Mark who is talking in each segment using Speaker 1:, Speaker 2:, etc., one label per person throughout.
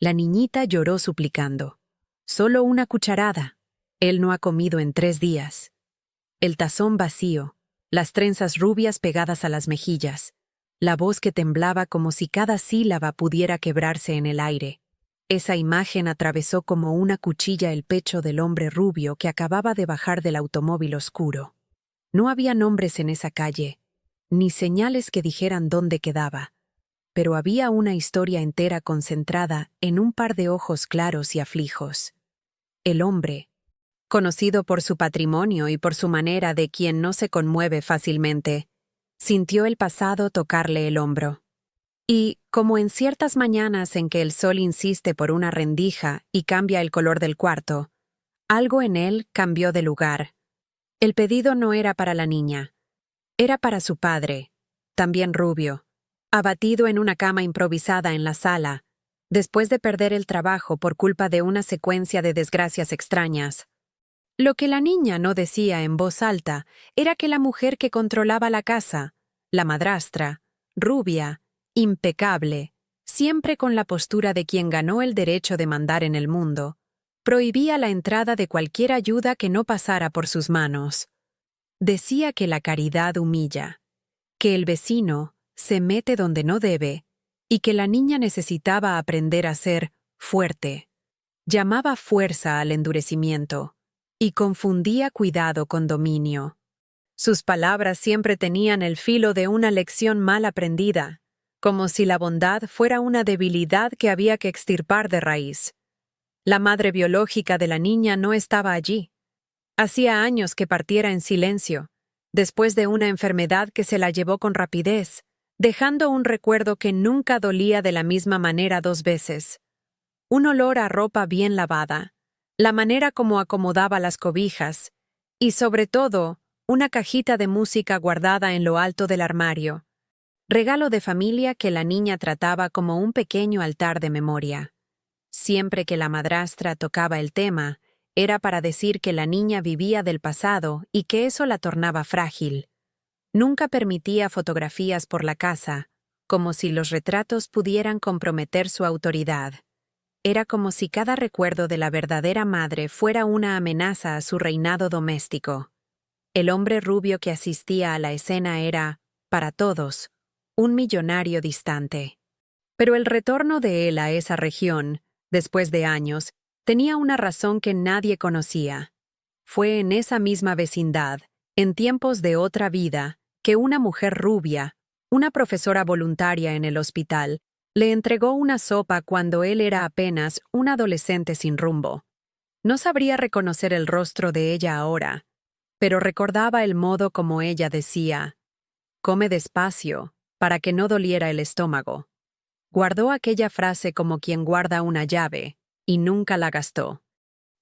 Speaker 1: La niñita lloró suplicando. «Solo una cucharada. Él no ha comido en 3 días». El tazón vacío, las trenzas rubias pegadas a las mejillas, la voz que temblaba como si cada sílaba pudiera quebrarse en el aire. Esa imagen atravesó como una cuchilla el pecho del hombre rubio que acababa de bajar del automóvil oscuro. No había nombres en esa calle, ni señales que dijeran dónde quedaba, pero había una historia entera concentrada en un par de ojos claros y aflijos. El hombre, conocido por su patrimonio y por su manera de quien no se conmueve fácilmente, sintió el pasado tocarle el hombro. Y, como en ciertas mañanas en que el sol insiste por una rendija y cambia el color del cuarto, algo en él cambió de lugar. El pedido no era para la niña, era para su padre, también rubio, abatido en una cama improvisada en la sala, después de perder el trabajo por culpa de una secuencia de desgracias extrañas. Lo que la niña no decía en voz alta era que la mujer que controlaba la casa, la madrastra, rubia, impecable, siempre con la postura de quien ganó el derecho de mandar en el mundo, prohibía la entrada de cualquier ayuda que no pasara por sus manos. Decía que la caridad humilla, que el vecino se mete donde no debe y que la niña necesitaba aprender a ser fuerte. Llamaba fuerza al endurecimiento y confundía cuidado con dominio. Sus palabras siempre tenían el filo de una lección mal aprendida, como si la bondad fuera una debilidad que había que extirpar de raíz. La madre biológica de la niña no estaba allí. Hacía años que partiera en silencio, después de una enfermedad que se la llevó con rapidez, dejando un recuerdo que nunca dolía de la misma manera 2 veces. Un olor a ropa bien lavada, la manera como acomodaba las cobijas, y sobre todo, una cajita de música guardada en lo alto del armario, regalo de familia que la niña trataba como un pequeño altar de memoria. Siempre que la madrastra tocaba el tema, era para decir que la niña vivía del pasado y que eso la tornaba frágil. Nunca permitía fotografías por la casa, como si los retratos pudieran comprometer su autoridad. Era como si cada recuerdo de la verdadera madre fuera una amenaza a su reinado doméstico. El hombre rubio que asistía a la escena era, para todos, un millonario distante. Pero el retorno de él a esa región, después de años, tenía una razón que nadie conocía. Fue en esa misma vecindad, en tiempos de otra vida, que una mujer rubia, una profesora voluntaria en el hospital, le entregó una sopa cuando él era apenas un adolescente sin rumbo. No sabría reconocer el rostro de ella ahora, pero recordaba el modo como ella decía: «Come despacio, para que no doliera el estómago». Guardó aquella frase como quien guarda una llave, y nunca la gastó.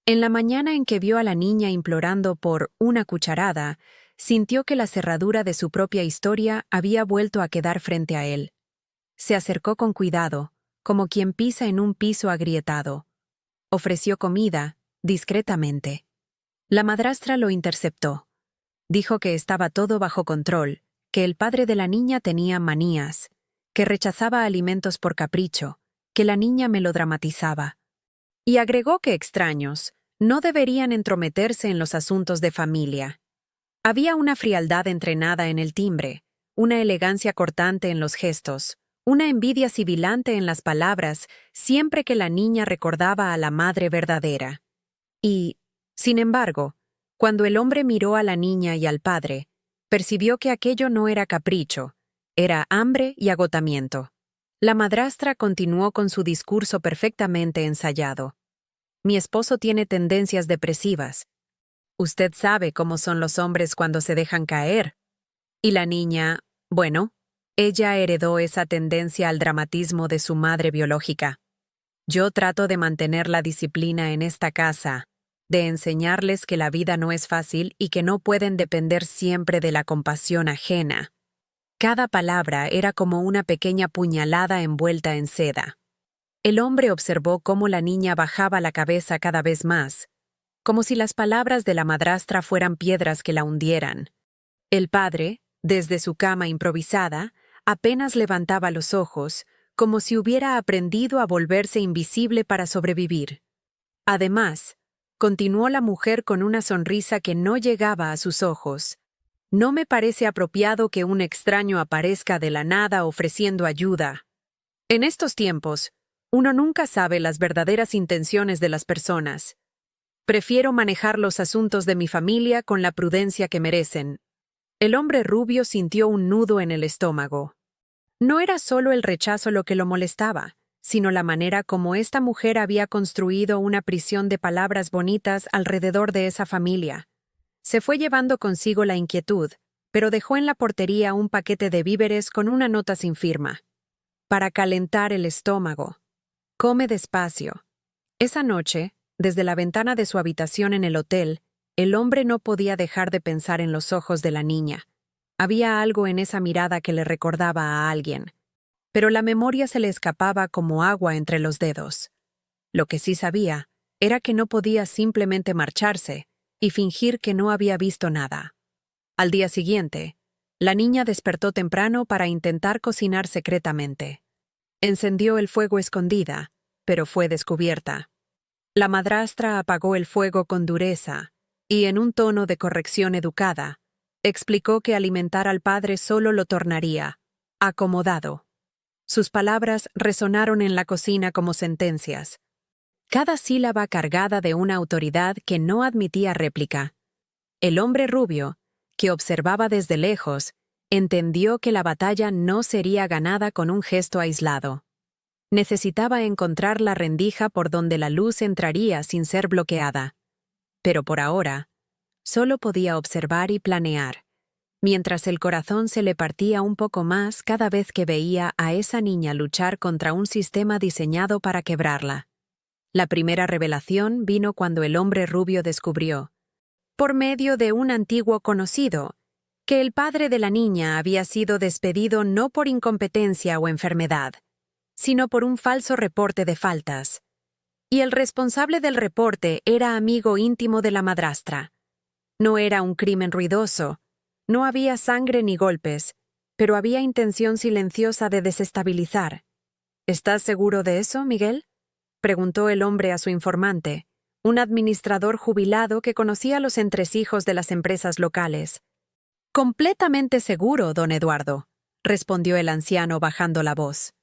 Speaker 1: En la mañana en que vio a la niña implorando por una cucharada, sintió que la cerradura de su propia historia había vuelto a quedar frente a él. Se acercó con cuidado, como quien pisa en un piso agrietado. Ofreció comida, discretamente. La madrastra lo interceptó. Dijo que estaba todo bajo control, que el padre de la niña tenía manías, que rechazaba alimentos por capricho, que la niña melodramatizaba. Y agregó que extraños no deberían entrometerse en los asuntos de familia. Había una frialdad entrenada en el timbre, una elegancia cortante en los gestos, una envidia sibilante en las palabras siempre que la niña recordaba a la madre verdadera. Y, sin embargo, cuando el hombre miró a la niña y al padre, percibió que aquello no era capricho, era hambre y agotamiento. La madrastra continuó con su discurso perfectamente ensayado. «Mi esposo tiene tendencias depresivas. Usted sabe cómo son los hombres cuando se dejan caer». Y la niña, bueno, ella heredó esa tendencia al dramatismo de su madre biológica. «Yo trato de mantener la disciplina en esta casa, de enseñarles que la vida no es fácil y que no pueden depender siempre de la compasión ajena». Cada palabra era como una pequeña puñalada envuelta en seda. El hombre observó cómo la niña bajaba la cabeza cada vez más, como si las palabras de la madrastra fueran piedras que la hundieran. El padre, desde su cama improvisada, apenas levantaba los ojos, como si hubiera aprendido a volverse invisible para sobrevivir. Además, continuó la mujer con una sonrisa que no llegaba a sus ojos, no me parece apropiado que un extraño aparezca de la nada ofreciendo ayuda. En estos tiempos, uno nunca sabe las verdaderas intenciones de las personas. Prefiero manejar los asuntos de mi familia con la prudencia que merecen. El hombre rubio sintió un nudo en el estómago. No era solo el rechazo lo que lo molestaba, sino la manera como esta mujer había construido una prisión de palabras bonitas alrededor de esa familia. Se fue llevando consigo la inquietud, pero dejó en la portería un paquete de víveres con una nota sin firma. Para calentar el estómago. Come despacio. Esa noche, desde la ventana de su habitación en el hotel, el hombre no podía dejar de pensar en los ojos de la niña. Había algo en esa mirada que le recordaba a alguien. Pero la memoria se le escapaba como agua entre los dedos. Lo que sí sabía era que no podía simplemente marcharse y fingir que no había visto nada. Al día siguiente, la niña despertó temprano para intentar cocinar secretamente. Encendió el fuego escondida, pero fue descubierta. La madrastra apagó el fuego con dureza y, en un tono de corrección educada, explicó que alimentar al padre solo lo tornaría acomodado. Sus palabras resonaron en la cocina como sentencias, cada sílaba cargada de una autoridad que no admitía réplica. El hombre rubio, que observaba desde lejos, entendió que la batalla no sería ganada con un gesto aislado. Necesitaba encontrar la rendija por donde la luz entraría sin ser bloqueada. Pero por ahora, solo podía observar y planear, mientras el corazón se le partía un poco más cada vez que veía a esa niña luchar contra un sistema diseñado para quebrarla. La primera revelación vino cuando el hombre rubio descubrió, por medio de un antiguo conocido, que el padre de la niña había sido despedido no por incompetencia o enfermedad, sino por un falso reporte de faltas. Y el responsable del reporte era amigo íntimo de la madrastra. No era un crimen ruidoso, no había sangre ni golpes, pero había intención silenciosa de desestabilizar. ¿Estás seguro de eso, Miguel?, preguntó el hombre a su informante, un administrador jubilado que conocía los entresijos de las empresas locales. Completamente seguro, don Eduardo, respondió el anciano bajando la voz.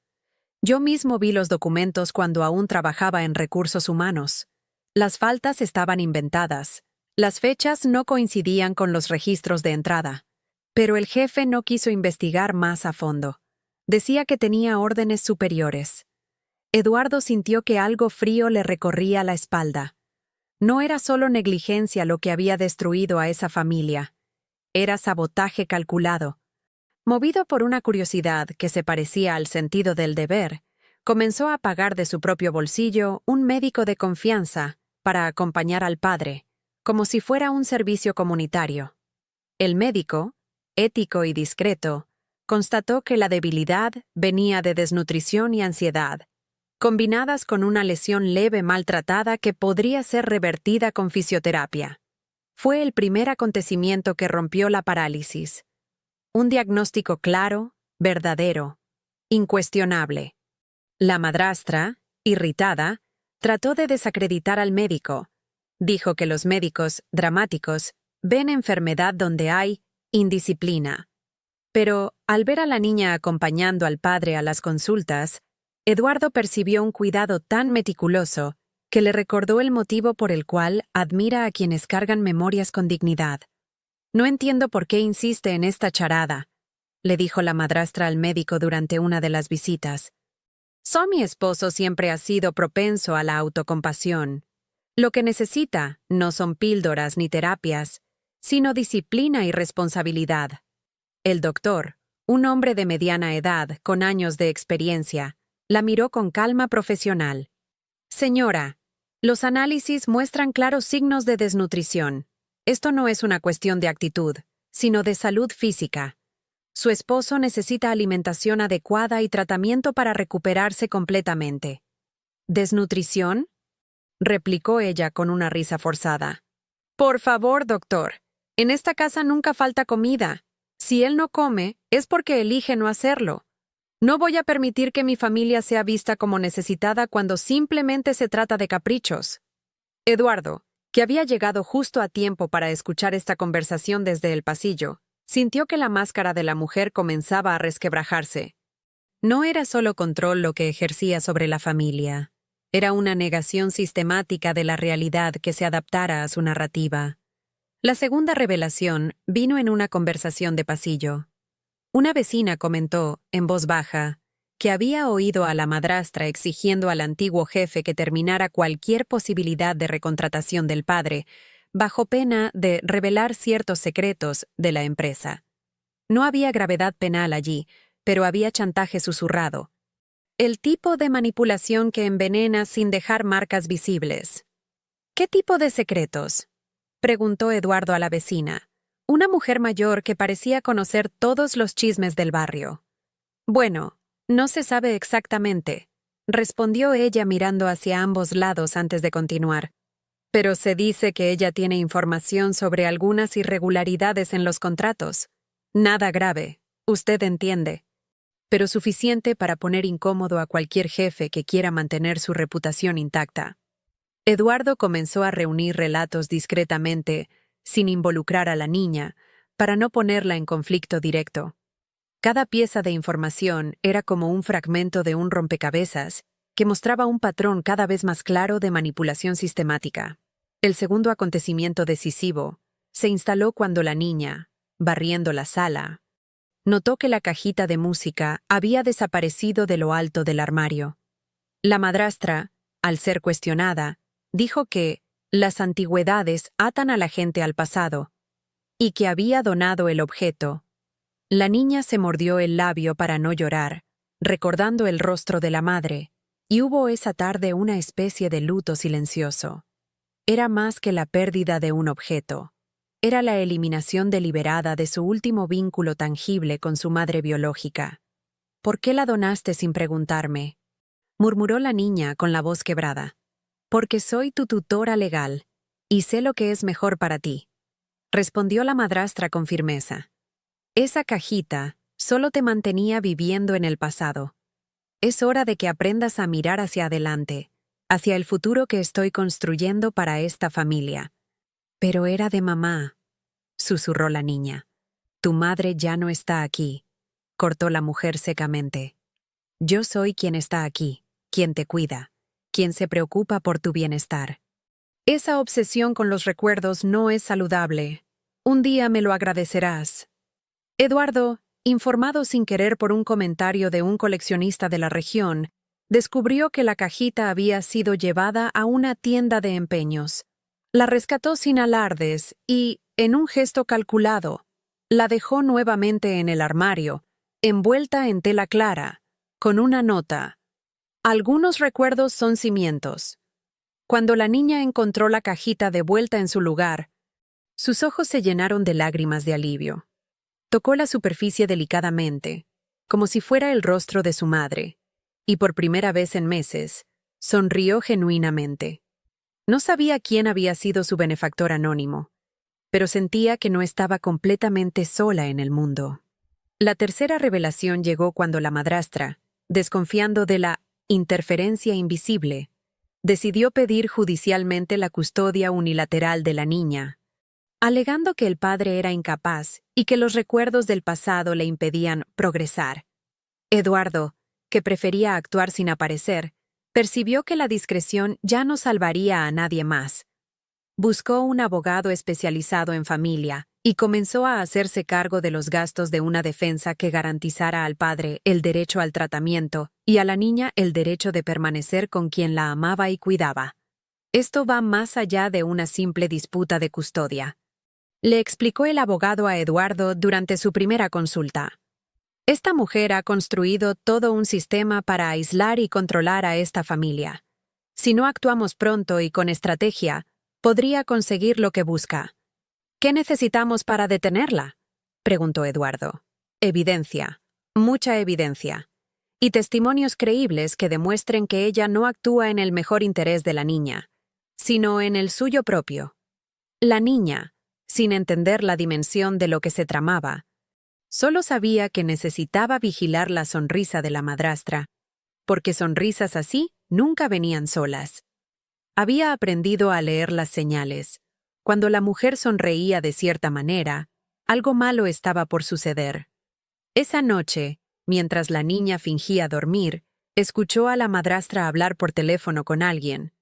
Speaker 1: Yo mismo vi los documentos cuando aún trabajaba en recursos humanos. Las faltas estaban inventadas. Las fechas no coincidían con los registros de entrada. Pero el jefe no quiso investigar más a fondo. Decía que tenía órdenes superiores. Eduardo sintió que algo frío le recorría la espalda. No era solo negligencia lo que había destruido a esa familia. Era sabotaje calculado. Movido por una curiosidad que se parecía al sentido del deber, comenzó a pagar de su propio bolsillo un médico de confianza para acompañar al padre, como si fuera un servicio comunitario. El médico, ético y discreto, constató que la debilidad venía de desnutrición y ansiedad, combinadas con una lesión leve maltratada que podría ser revertida con fisioterapia. Fue el primer acontecimiento que rompió la parálisis. Un diagnóstico claro, verdadero, incuestionable. La madrastra, irritada, trató de desacreditar al médico. Dijo que los médicos, dramáticos, ven enfermedad donde hay indisciplina. Pero, al ver a la niña acompañando al padre a las consultas, Eduardo percibió un cuidado tan meticuloso que le recordó el motivo por el cual admira a quienes cargan memorias con dignidad. «No entiendo por qué insiste en esta charada», le dijo la madrastra al médico durante una de las visitas. «Mi esposo siempre ha sido propenso a la autocompasión. Lo que necesita no son píldoras ni terapias, sino disciplina y responsabilidad». El doctor, un hombre de mediana edad con años de experiencia, la miró con calma profesional. «Señora, los análisis muestran claros signos de desnutrición. Esto no es una cuestión de actitud, sino de salud física. Su esposo necesita alimentación adecuada y tratamiento para recuperarse completamente». «¿Desnutrición?», replicó ella con una risa forzada. «Por favor, doctor, en esta casa nunca falta comida. Si él no come, es porque elige no hacerlo». No voy a permitir que mi familia sea vista como necesitada cuando simplemente se trata de caprichos. Eduardo, que había llegado justo a tiempo para escuchar esta conversación desde el pasillo, sintió que la máscara de la mujer comenzaba a resquebrajarse. No era solo control lo que ejercía sobre la familia. Era una negación sistemática de la realidad que se adaptara a su narrativa. La segunda revelación vino en una conversación de pasillo. Una vecina comentó, en voz baja, que había oído a la madrastra exigiendo al antiguo jefe que terminara cualquier posibilidad de recontratación del padre, bajo pena de revelar ciertos secretos de la empresa. No había gravedad penal allí, pero había chantaje susurrado. El tipo de manipulación que envenena sin dejar marcas visibles. ¿Qué tipo de secretos?, preguntó Eduardo a la vecina, una mujer mayor que parecía conocer todos los chismes del barrio. Bueno, no se sabe exactamente, respondió ella mirando hacia ambos lados antes de continuar. Pero se dice que ella tiene información sobre algunas irregularidades en los contratos. Nada grave, usted entiende. Pero suficiente para poner incómodo a cualquier jefe que quiera mantener su reputación intacta. Eduardo comenzó a reunir relatos discretamente, sin involucrar a la niña, para no ponerla en conflicto directo. Cada pieza de información era como un fragmento de un rompecabezas que mostraba un patrón cada vez más claro de manipulación sistemática. El segundo acontecimiento decisivo se instaló cuando la niña, barriendo la sala, notó que la cajita de música había desaparecido de lo alto del armario. La madrastra, al ser cuestionada, dijo que las antigüedades atan a la gente al pasado y que había donado el objeto. La niña se mordió el labio para no llorar, recordando el rostro de la madre, y hubo esa tarde una especie de luto silencioso. Era más que la pérdida de un objeto. Era la eliminación deliberada de su último vínculo tangible con su madre biológica. ¿Por qué la donaste sin preguntarme?, murmuró la niña con la voz quebrada. Porque soy tu tutora legal, y sé lo que es mejor para ti, respondió la madrastra con firmeza. Esa cajita solo te mantenía viviendo en el pasado. Es hora de que aprendas a mirar hacia adelante, hacia el futuro que estoy construyendo para esta familia. Pero era de mamá, susurró la niña. Tu madre ya no está aquí, cortó la mujer secamente. Yo soy quien está aquí, quien te cuida, quien se preocupa por tu bienestar. Esa obsesión con los recuerdos no es saludable. Un día me lo agradecerás. Eduardo, informado sin querer por un comentario de un coleccionista de la región, descubrió que la cajita había sido llevada a una tienda de empeños. La rescató sin alardes y, en un gesto calculado, la dejó nuevamente en el armario, envuelta en tela clara, con una nota. Algunos recuerdos son cimientos. Cuando la niña encontró la cajita de vuelta en su lugar, sus ojos se llenaron de lágrimas de alivio. Tocó la superficie delicadamente, como si fuera el rostro de su madre, y por primera vez en meses, sonrió genuinamente. No sabía quién había sido su benefactor anónimo, pero sentía que no estaba completamente sola en el mundo. La tercera revelación llegó cuando la madrastra, desconfiando de la interferencia invisible, decidió pedir judicialmente la custodia unilateral de la niña, alegando que el padre era incapaz y que los recuerdos del pasado le impedían progresar. Eduardo, que prefería actuar sin aparecer, percibió que la discreción ya no salvaría a nadie más. Buscó un abogado especializado en familia y comenzó a hacerse cargo de los gastos de una defensa que garantizara al padre el derecho al tratamiento y a la niña el derecho de permanecer con quien la amaba y cuidaba. Esto va más allá de una simple disputa de custodia, le explicó el abogado a Eduardo durante su primera consulta. Esta mujer ha construido todo un sistema para aislar y controlar a esta familia. Si no actuamos pronto y con estrategia, podría conseguir lo que busca. ¿Qué necesitamos para detenerla?, preguntó Eduardo. Evidencia, mucha evidencia, y testimonios creíbles que demuestren que ella no actúa en el mejor interés de la niña, sino en el suyo propio. La niña, sin entender la dimensión de lo que se tramaba, Solo sabía que necesitaba vigilar la sonrisa de la madrastra, porque sonrisas así nunca venían solas. Había aprendido a leer las señales. Cuando la mujer sonreía de cierta manera, algo malo estaba por suceder. Esa noche, mientras la niña fingía dormir, escuchó a la madrastra hablar por teléfono con alguien.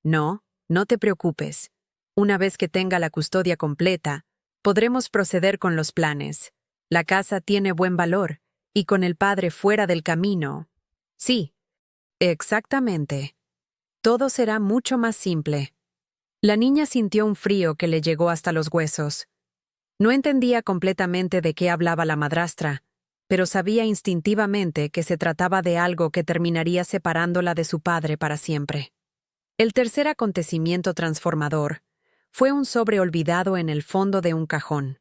Speaker 1: No, no te preocupes. Una vez que tenga la custodia completa, podremos proceder con los planes. La casa tiene buen valor, y con el padre fuera del camino. Sí, exactamente. Todo será mucho más simple. La niña sintió un frío que le llegó hasta los huesos. No entendía completamente de qué hablaba la madrastra, pero sabía instintivamente que se trataba de algo que terminaría separándola de su padre para siempre. El tercer acontecimiento transformador fue un sobre olvidado en el fondo de un cajón.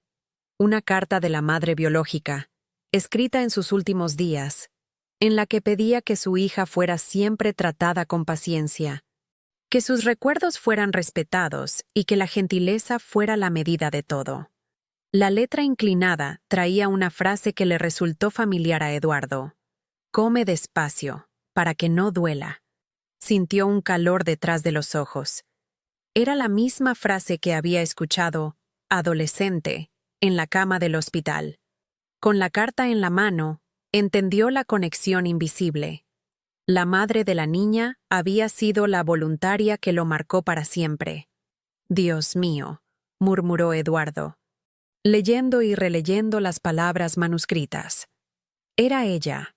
Speaker 1: Una carta de la madre biológica, escrita en sus últimos días, en la que pedía que su hija fuera siempre tratada con paciencia, que sus recuerdos fueran respetados y que la gentileza fuera la medida de todo. La letra inclinada traía una frase que le resultó familiar a Eduardo. Come despacio, para que no duela. Sintió un calor detrás de los ojos. Era la misma frase que había escuchado, adolescente, en la cama del hospital. Con la carta en la mano, entendió la conexión invisible. La madre de la niña había sido la voluntaria que lo marcó para siempre. Dios mío, murmuró Eduardo, leyendo y releyendo las palabras manuscritas. Era ella.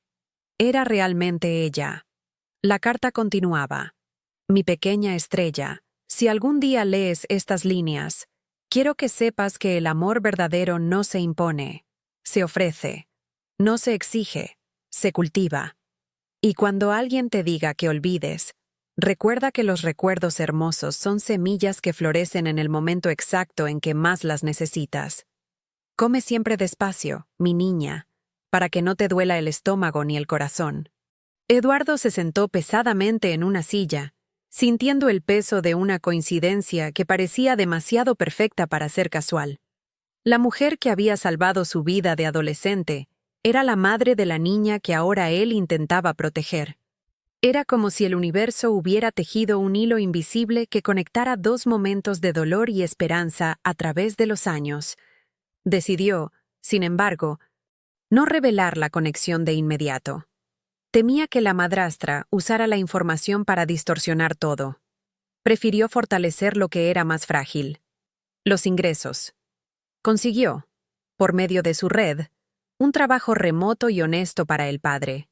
Speaker 1: Era realmente ella. La carta continuaba. Mi pequeña estrella, si algún día lees estas líneas, quiero que sepas que el amor verdadero no se impone, se ofrece, no se exige, se cultiva. Y cuando alguien te diga que olvides, recuerda que los recuerdos hermosos son semillas que florecen en el momento exacto en que más las necesitas. Come siempre despacio, mi niña, para que no te duela el estómago ni el corazón. Eduardo se sentó pesadamente en una silla, sintiendo el peso de una coincidencia que parecía demasiado perfecta para ser casual. La mujer que había salvado su vida de adolescente era la madre de la niña que ahora él intentaba proteger. Era como si el universo hubiera tejido un hilo invisible que conectara dos momentos de dolor y esperanza a través de los años. Decidió, sin embargo, no revelar la conexión de inmediato. Temía que la madrastra usara la información para distorsionar todo. Prefirió fortalecer lo que era más frágil: los ingresos. Consiguió, por medio de su red, un trabajo remoto y honesto para el padre,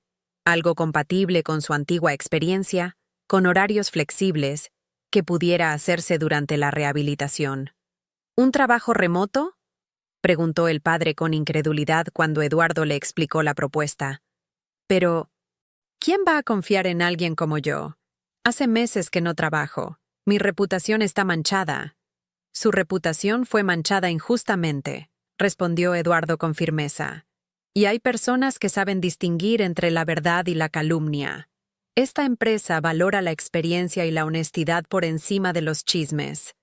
Speaker 1: algo compatible con su antigua experiencia, con horarios flexibles, que pudiera hacerse durante la rehabilitación. ¿Un trabajo remoto?, preguntó el padre con incredulidad cuando Eduardo le explicó la propuesta. Pero, ¿quién va a confiar en alguien como yo? Hace meses que no trabajo. Mi reputación está manchada. Su reputación fue manchada injustamente, respondió Eduardo con firmeza. Y hay personas que saben distinguir entre la verdad y la calumnia. Esta empresa valora la experiencia y la honestidad por encima de los chismes.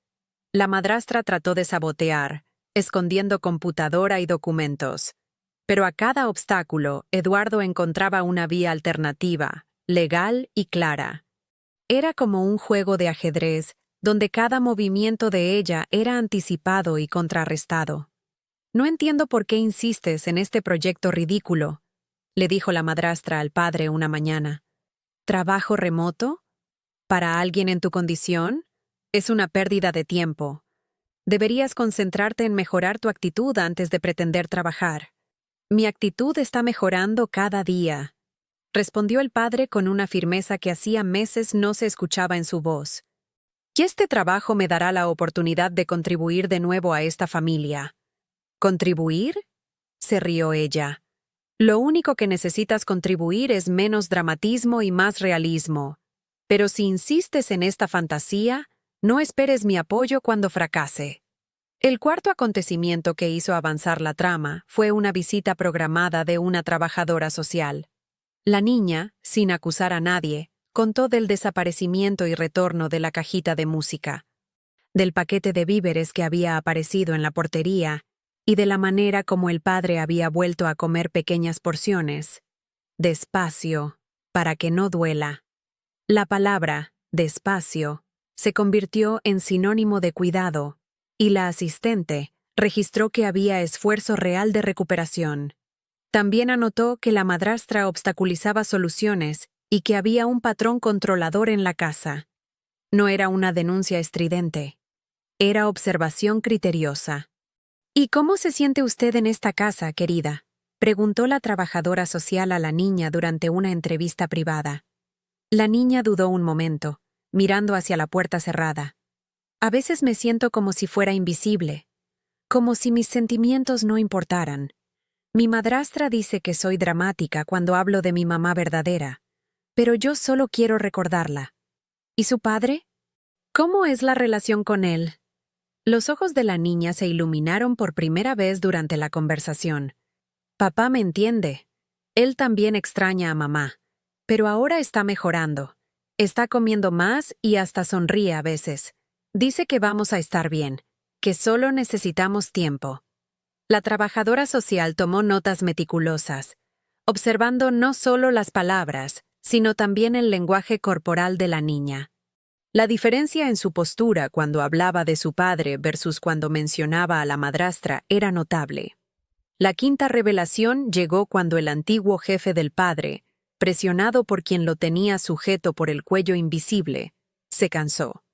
Speaker 1: La madrastra trató de sabotear, escondiendo computadora y documentos. Pero a cada obstáculo, Eduardo encontraba una vía alternativa, legal y clara. Era como un juego de ajedrez, donde cada movimiento de ella era anticipado y contrarrestado. No entiendo por qué insistes en este proyecto ridículo, le dijo la madrastra al padre una mañana. ¿Trabajo remoto? ¿Para alguien en tu condición? Es una pérdida de tiempo. Deberías concentrarte en mejorar tu actitud antes de pretender trabajar. Mi actitud está mejorando cada día, respondió el padre con una firmeza que hacía meses no se escuchaba en su voz. Y este trabajo me dará la oportunidad de contribuir de nuevo a esta familia. ¿Contribuir?, se rió ella. Lo único que necesitas contribuir es menos dramatismo y más realismo. Pero si insistes en esta fantasía, no esperes mi apoyo cuando fracase. El cuarto acontecimiento que hizo avanzar la trama fue una visita programada de una trabajadora social. La niña, sin acusar a nadie, contó del desaparecimiento y retorno de la cajita de música, del paquete de víveres que había aparecido en la portería y de la manera como el padre había vuelto a comer pequeñas porciones. Despacio, para que no duela. La palabra, despacio, se convirtió en sinónimo de cuidado, y la asistente registró que había esfuerzo real de recuperación. También anotó que la madrastra obstaculizaba soluciones y que había un patrón controlador en la casa. No era una denuncia estridente. Era observación criteriosa. ¿Y cómo se siente usted en esta casa, querida?, preguntó la trabajadora social a la niña durante una entrevista privada. La niña dudó un momento, mirando hacia la puerta cerrada. A veces me siento como si fuera invisible, como si mis sentimientos no importaran. Mi madrastra dice que soy dramática cuando hablo de mi mamá verdadera, pero yo solo quiero recordarla. ¿Y su padre? ¿Cómo es la relación con él? Los ojos de la niña se iluminaron por primera vez durante la conversación. Papá me entiende. Él también extraña a mamá, pero ahora está mejorando. Está comiendo más y hasta sonríe a veces. Dice que vamos a estar bien, que solo necesitamos tiempo. La trabajadora social tomó notas meticulosas, observando no solo las palabras, sino también el lenguaje corporal de la niña. La diferencia en su postura cuando hablaba de su padre versus cuando mencionaba a la madrastra era notable. La quinta revelación llegó cuando el antiguo jefe del padre, presionado por quien lo tenía sujeto por el cuello invisible, se cansó.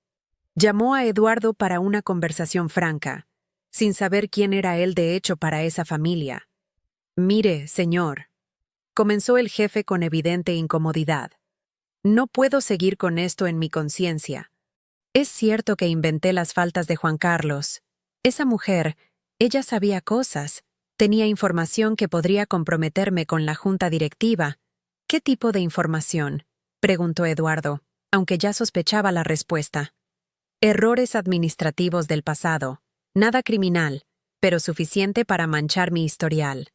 Speaker 1: Llamó a Eduardo para una conversación franca, sin saber quién era él de hecho para esa familia. «Mire, señor», comenzó el jefe con evidente incomodidad. «No puedo seguir con esto en mi conciencia. Es cierto que inventé las faltas de Juan Carlos. Esa mujer, ella sabía cosas, tenía información que podría comprometerme con la junta directiva». «¿Qué tipo de información?», preguntó Eduardo, aunque ya sospechaba la respuesta. «Errores administrativos del pasado. Nada criminal, pero suficiente para manchar mi historial.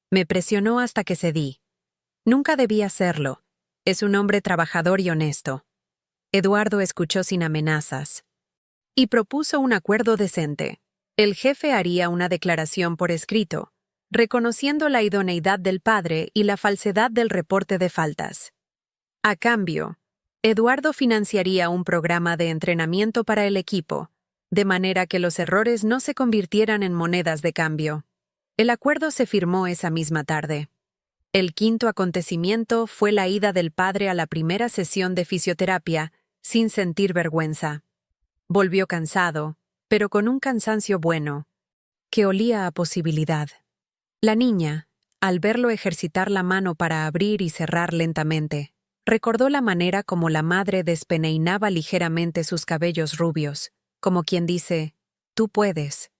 Speaker 1: Me presionó hasta que cedí. Nunca debí hacerlo. Es un hombre trabajador y honesto». Eduardo escuchó sin amenazas. Y propuso un acuerdo decente. El jefe haría una declaración por escrito, reconociendo la idoneidad del padre y la falsedad del reporte de faltas. A cambio, Eduardo financiaría un programa de entrenamiento para el equipo, de manera que los errores no se convirtieran en monedas de cambio. El acuerdo se firmó esa misma tarde. El quinto acontecimiento fue la ida del padre a la primera sesión de fisioterapia, sin sentir vergüenza. Volvió cansado, pero con un cansancio bueno, que olía a posibilidad. La niña, al verlo ejercitar la mano para abrir y cerrar lentamente, recordó la manera como la madre despeinaba ligeramente sus cabellos rubios, como quien dice, «Tú puedes».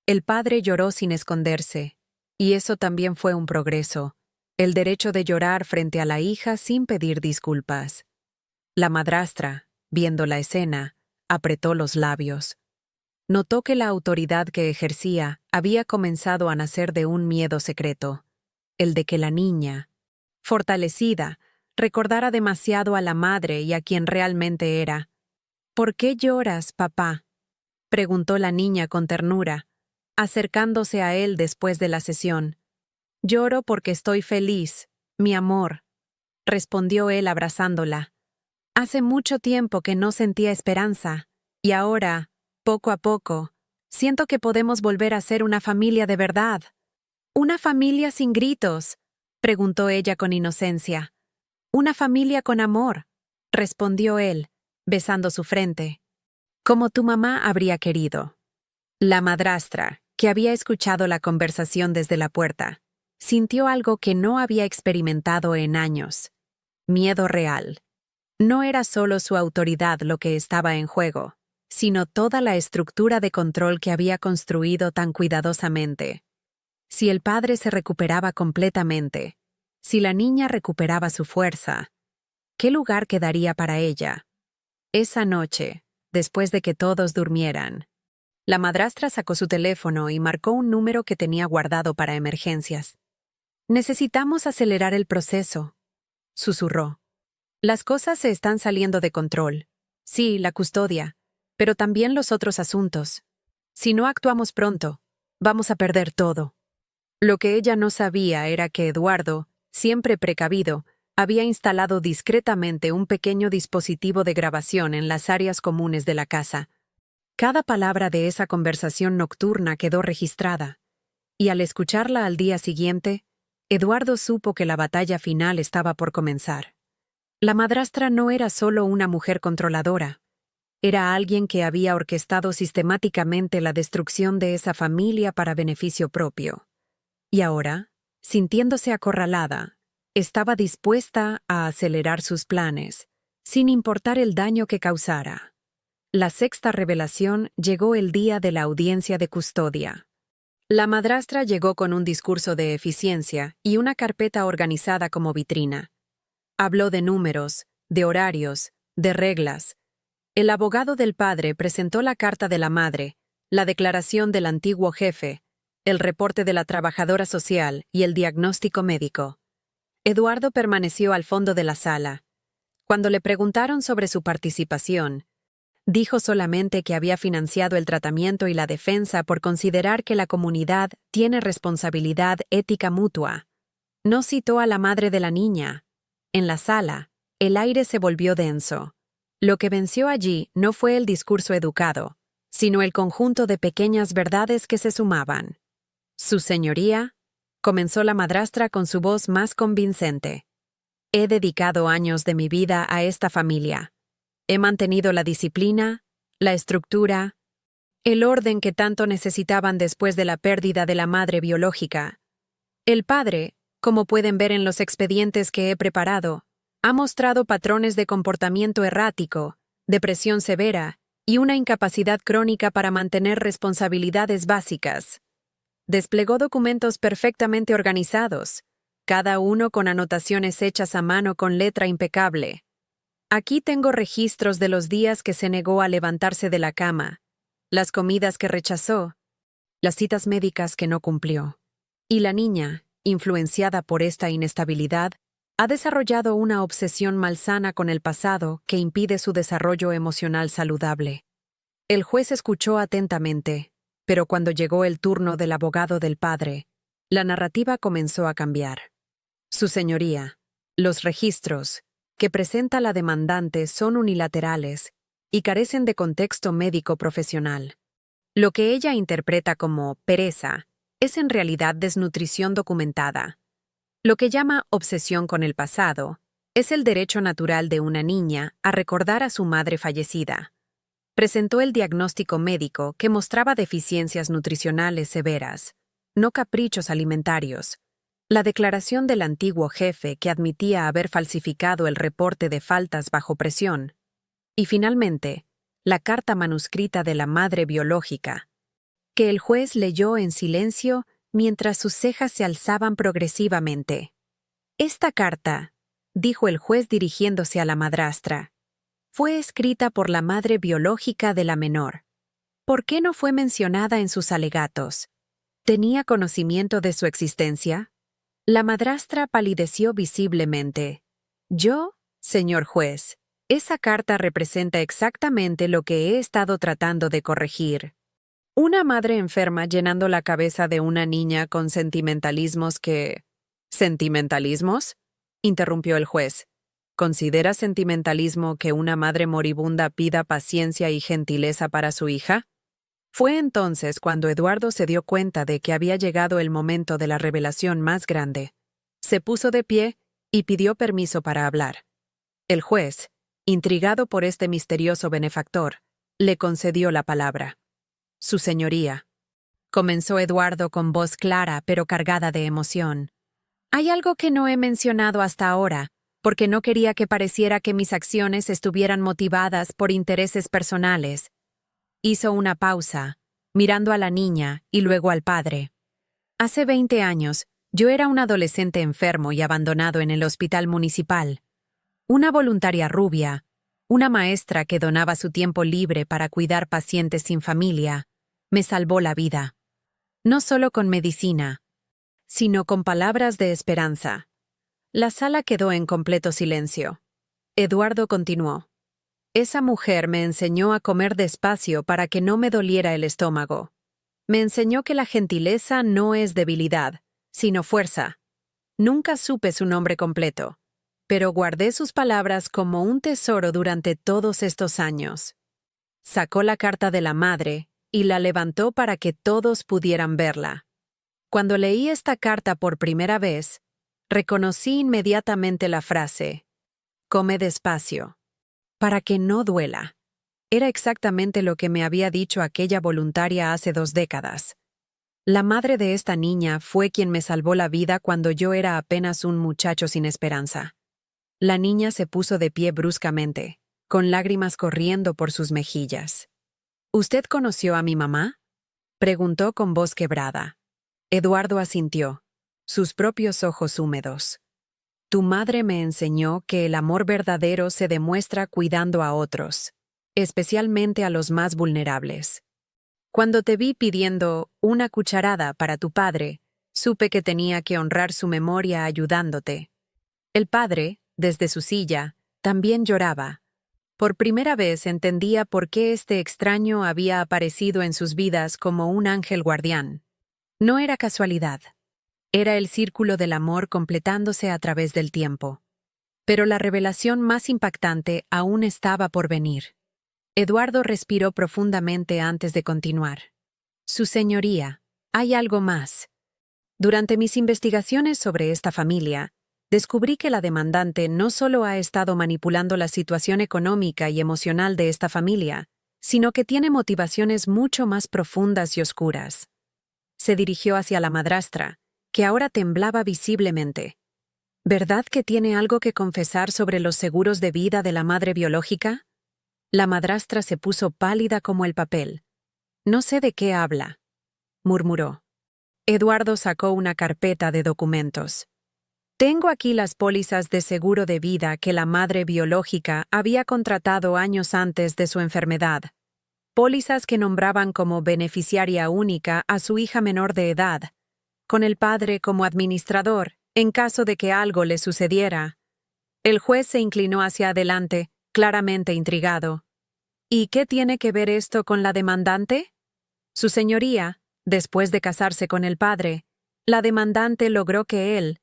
Speaker 1: El padre lloró sin esconderse, y eso también fue un progreso, el derecho de llorar frente a la hija sin pedir disculpas. La madrastra, viendo la escena, apretó los labios. Notó que la autoridad que ejercía había comenzado a nacer de un miedo secreto, el de que la niña, fortalecida, recordara demasiado a la madre y a quien realmente era. «¿Por qué lloras, papá?», preguntó la niña con ternura, acercándose a él después de la sesión. «Lloro porque estoy feliz, mi amor», respondió él abrazándola. «Hace mucho tiempo que no sentía esperanza, y ahora, poco a poco, siento que podemos volver a ser una familia de verdad». «¿Una familia sin gritos?», preguntó ella con inocencia. «Una familia con amor», respondió él, besando su frente. «Como tu mamá habría querido». La madrastra, que había escuchado la conversación desde la puerta, sintió algo que no había experimentado en años. Miedo real. No era solo su autoridad lo que estaba en juego, sino toda la estructura de control que había construido tan cuidadosamente. Si el padre se recuperaba completamente, si la niña recuperaba su fuerza, ¿qué lugar quedaría para ella? Esa noche, después de que todos durmieran, la madrastra sacó su teléfono y marcó un número que tenía guardado para emergencias. «Necesitamos acelerar el proceso», susurró. «Las cosas se están saliendo de control. Sí, la custodia, pero también los otros asuntos. Si no actuamos pronto, Vamos a perder todo. Lo que ella no sabía era que Eduardo, siempre precavido, había instalado discretamente un pequeño dispositivo de grabación en las áreas comunes de la casa. Cada palabra de esa conversación nocturna quedó registrada, y al escucharla al día siguiente, Eduardo supo que la batalla final estaba por comenzar. La madrastra no era solo una mujer controladora, era alguien que había orquestado sistemáticamente la destrucción de esa familia para beneficio propio. Y ahora, sintiéndose acorralada, estaba dispuesta a acelerar sus planes, sin importar el daño que causara. La sexta revelación llegó el día de la audiencia de custodia. La madrastra llegó con un discurso de eficiencia y una carpeta organizada como vitrina. Habló de números, de horarios, de reglas. El abogado del padre presentó la carta de la madre, la declaración del antiguo jefe, el reporte de la trabajadora social y el diagnóstico médico. Eduardo permaneció al fondo de la sala. Cuando le preguntaron sobre su participación, dijo solamente que había financiado el tratamiento y la defensa por considerar que la comunidad tiene responsabilidad ética mutua. No citó a la madre de la niña. En la sala, el aire se volvió denso. Lo que venció allí no fue el discurso educado, sino el conjunto de pequeñas verdades que se sumaban. Su señoría, comenzó la madrastra con su voz más convincente. He dedicado años de mi vida a esta familia. He mantenido la disciplina, la estructura, el orden que tanto necesitaban después de la pérdida de la madre biológica. El padre, como pueden ver en los expedientes que he preparado, ha mostrado patrones de comportamiento errático, depresión severa y una incapacidad crónica para mantener responsabilidades básicas. Desplegó documentos perfectamente organizados, cada uno con anotaciones hechas a mano con letra impecable. Aquí tengo registros de los días que se negó a levantarse de la cama, las comidas que rechazó, las citas médicas que no cumplió. Y la niña, influenciada por esta inestabilidad, ha desarrollado una obsesión malsana con el pasado que impide su desarrollo emocional saludable. El juez escuchó atentamente, pero cuando llegó el turno del abogado del padre, la narrativa comenzó a cambiar. Su señoría, los registros que presenta la demandante son unilaterales y carecen de contexto médico profesional. Lo que ella interpreta como pereza es en realidad desnutrición documentada. Lo que llama obsesión con el pasado es el derecho natural de una niña a recordar a su madre fallecida. Presentó el diagnóstico médico que mostraba deficiencias nutricionales severas, no caprichos alimentarios. La declaración del antiguo jefe que admitía haber falsificado el reporte de faltas bajo presión. Y finalmente, la carta manuscrita de la madre biológica, que el juez leyó en silencio mientras sus cejas se alzaban progresivamente. Esta carta, dijo el juez dirigiéndose a la madrastra, fue escrita por la madre biológica de la menor. ¿Por qué no fue mencionada en sus alegatos? ¿Tenía conocimiento de su existencia? La madrastra palideció visiblemente. Yo, señor juez, esa carta representa exactamente lo que he estado tratando de corregir. Una madre enferma llenando la cabeza de una niña con sentimentalismos que... ¿Sentimentalismos?, interrumpió el juez. ¿Considera sentimentalismo que una madre moribunda pida paciencia y gentileza para su hija? Fue entonces cuando Eduardo se dio cuenta de que había llegado el momento de la revelación más grande. Se puso de pie y pidió permiso para hablar. El juez, intrigado por este misterioso benefactor, le concedió la palabra. Su señoría, comenzó Eduardo con voz clara pero cargada de emoción. Hay algo que no he mencionado hasta ahora, porque no quería que pareciera que mis acciones estuvieran motivadas por intereses personales. Hizo una pausa, mirando a la niña y luego al padre. Hace 20 años, yo era un adolescente enfermo y abandonado en el hospital municipal. Una voluntaria rubia, una maestra que donaba su tiempo libre para cuidar pacientes sin familia, me salvó la vida. No solo con medicina, sino con palabras de esperanza. La sala quedó en completo silencio. Eduardo continuó. Esa mujer me enseñó a comer despacio para que no me doliera el estómago. Me enseñó que la gentileza no es debilidad, sino fuerza. Nunca supe su nombre completo, pero guardé sus palabras como un tesoro durante todos estos años. Sacó la carta de la madre y la levantó para que todos pudieran verla. Cuando leí esta carta por primera vez, reconocí inmediatamente la frase: come despacio, para que no duela. Era exactamente lo que me había dicho aquella voluntaria hace 2 décadas. La madre de esta niña fue quien me salvó la vida cuando yo era apenas un muchacho sin esperanza. La niña se puso de pie bruscamente, con lágrimas corriendo por sus mejillas. ¿Usted conoció a mi mamá?, preguntó con voz quebrada. Eduardo asintió, sus propios ojos húmedos. Tu madre me enseñó que el amor verdadero se demuestra cuidando a otros, especialmente a los más vulnerables. Cuando te vi pidiendo una cucharada para tu padre, supe que tenía que honrar su memoria ayudándote. El padre, desde su silla, también lloraba. Por primera vez entendía por qué este extraño había aparecido en sus vidas como un ángel guardián. No era casualidad. Era el círculo del amor completándose a través del tiempo. Pero la revelación más impactante aún estaba por venir. Eduardo respiró profundamente antes de continuar. Su señoría, hay algo más. Durante mis investigaciones sobre esta familia, descubrí que la demandante no solo ha estado manipulando la situación económica y emocional de esta familia, sino que tiene motivaciones mucho más profundas y oscuras. Se dirigió hacia la madrastra, que ahora temblaba visiblemente. ¿Verdad que tiene algo que confesar sobre los seguros de vida de la madre biológica? La madrastra se puso pálida como el papel. No sé de qué habla, murmuró. Eduardo sacó una carpeta de documentos. Tengo aquí las pólizas de seguro de vida que la madre biológica había contratado años antes de su enfermedad. Pólizas que nombraban como beneficiaria única a su hija menor de edad, con el padre como administrador, en caso de que algo le sucediera. El juez se inclinó hacia adelante, claramente intrigado. ¿Y qué tiene que ver esto con la demandante? Su señoría, después de casarse con el padre, la demandante logró que él,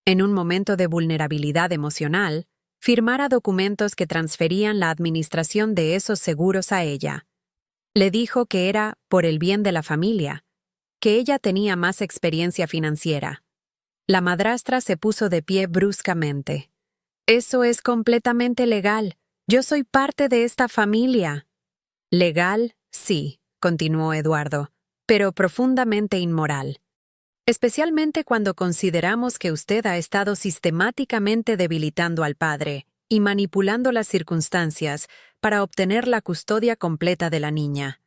Speaker 1: en un momento de vulnerabilidad emocional, firmara documentos que transferían la administración de esos seguros a ella. Le dijo que era por el bien de la familia, que ella tenía más experiencia financiera. La madrastra se puso de pie bruscamente. Eso es completamente legal. Yo soy parte de esta familia. Legal, sí, continuó Eduardo, pero profundamente inmoral. Especialmente cuando consideramos que usted ha estado sistemáticamente debilitando al padre y manipulando las circunstancias para obtener la custodia completa de la niña.